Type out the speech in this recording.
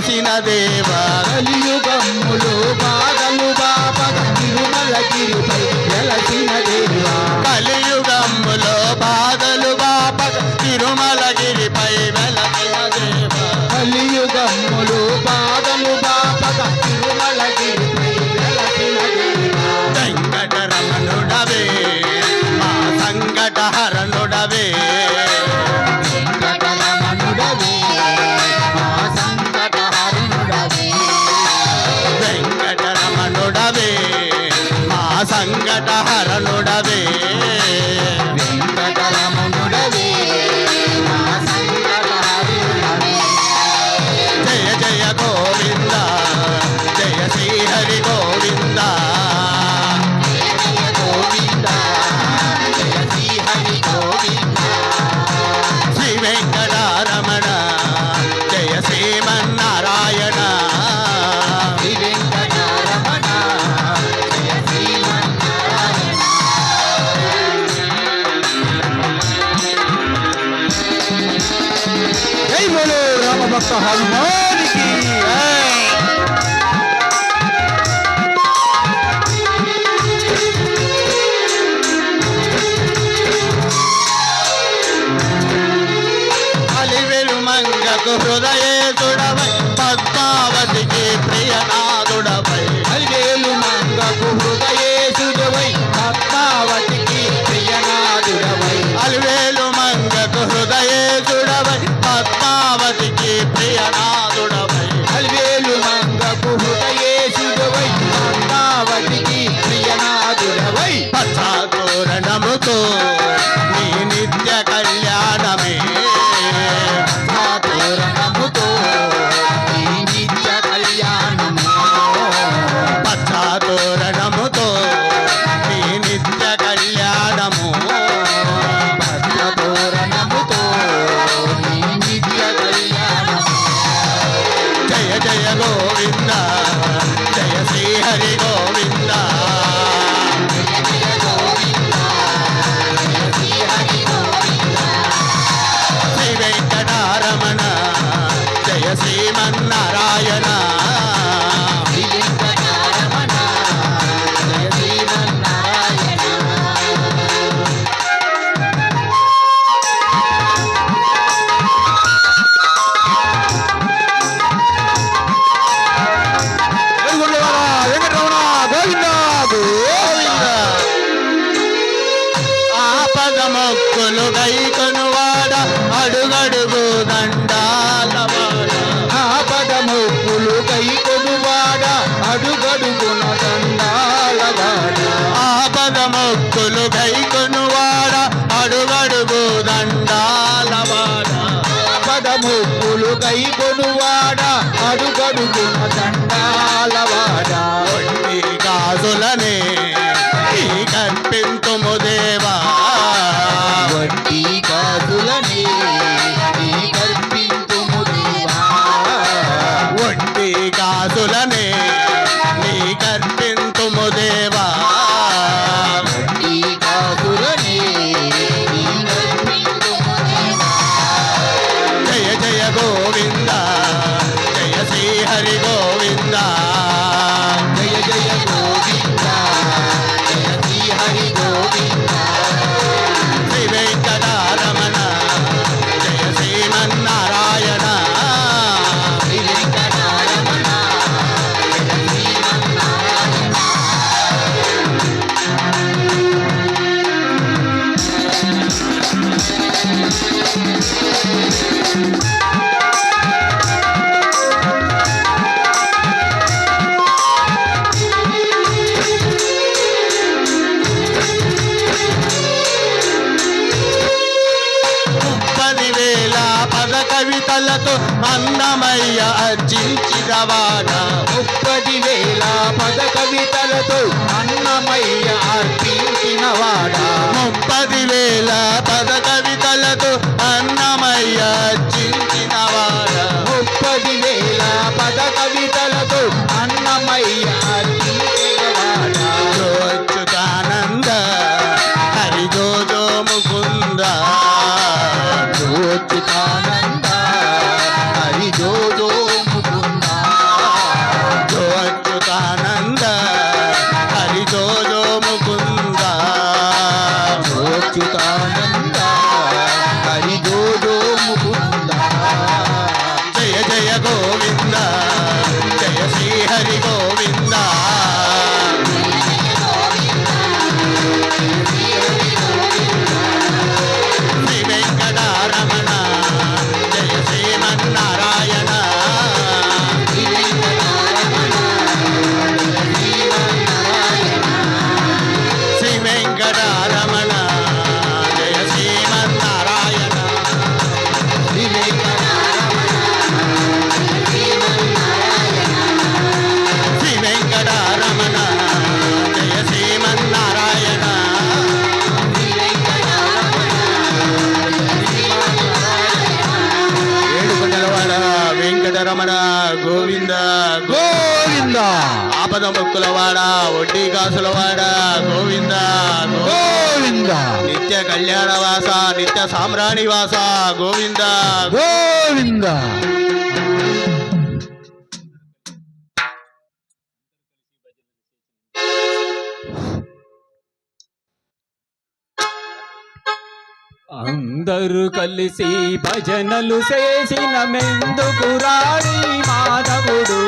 వెలసిన దేవా కలియుగమ్ములు బాధలు బాపగ తిరుమలగిరిపై వెలసిన దేవా కలియుగమ్ములో బాధలు బాపగ తిరుమలగిరిపై వెలసిన దేవా కలియుగమ్ములు బాధలు బాపగ తిరుమలగిరిపై వెలసిన దేవా వెంకటరమణుడవే మా సంకటహరణుడవే వెంకటరమణుడవే మా సంకటహరణుడవే వెంకటరమణుడవే మా సంకటహరణుడవే వెంకటరమణుడవే మా సంకటహరణుడవే జయ జయ గోవింద జయ శ్రీ హరి గోవింద జయ గోవింద జయ శ్రీ హరి గోవింద శ్రీ వెంకటరమణ జయ శ్రీమన్నారాయణ శ్రీ వెంకటరమణ జయ శ్రీమన్నారాయణ జై బోలో రామభక్త హనుమానికి అలివెలు మంగకు హృదయేతుడవై పద్మావతికి ప్రియనాథుడవై అలివేలు మంగకు హృదయేశుడవై పద్మావతికి ప్రియనాథుడవై అలివేలు మంగకు హృదయేతుడవై పద్మావతికి ప్రియనాథుడవై అలివేలు మంగకు హృదయేశుడవై పద్మావతికి ప్రియనాథుడవై పచ్చతోరణముతో నీ నిత్య కళ్యాణమే తోరణముతో ఈ నిత్య కళ్యాణము పచ్చతోరణముతో నీ నిత్య కళ్యాణము తోరణముతో ఈ నిత్య కళ్యాణము జయ జయ గోవింద జయ శ్రీ హరి గోవింద జయ జయ గోవింద జయ శ్రీ హరి గోవింద శ్రీ వెంకటరమణ జయ శ్రీమన్నారాయణ శ్రీ వెంకటరమణ జయ శ్రీమన్నారాయణ వెంకటరమణ గోవింద గోవింద ఆపద మొక్కులు గైకొనువాడ అడుగడుగు దండాలవాడ ఆపద మొక్కులు కైకొనువాడ అడుగడుగున దండాలవాడ ఆపద మొక్కులు గైకొనువాడ అడుగడుగు దండాలవాడ ఆపద మొక్కులు కైకొనువాడ అడుగడుగున దండాలవాడ ఒట్టి గాజులనే ఈ కర్పింతుము దేవా వడ్డీ గాజులనే నీ కల్పింతుము దేవా ఒట్టి గాజులనే నీ కర్పింతుము దేవా వడ్డీ గాజులనే నీ కల్పింతుము దేవా జయ జయ గోవింద జయ శ్రీ హరి గోవింద జయ జయ గోవింద జయ శ్రీ హరి గోవింద శ్రీ వెంకటరమణ జయ శ్రీమన్నారాయణ శ్రీ వెంకటరమణ జయ శ్రీమన్నారాయణ కవితలతో అందమయ్య అర్జించినవాడ 30,000 పద కవితలతో అన్నమయ్య అర్పించినవాడ 30,000 పద కవితలతో అన్నమయ్య అర్జించినవాడ 30,000 పద కవితలతో అన్నమయ్య అర్పించినవాడ అచ్యుతానంద హరి జో ముకుంద అచ్యుతానంద హరి జో ముకుంద వాడ గోవింద గోవింద ఆపద మొక్కుల వాడ వడ్డీ కాసుల వాడ గోవింద గోవింద నిత్య కళ్యాణవాస నిత్య సామ్రాణివాస గోవింద గోవింద అందరూ కలిసి భజనలు చేసిన మెందుకు రాణి మాధవుడు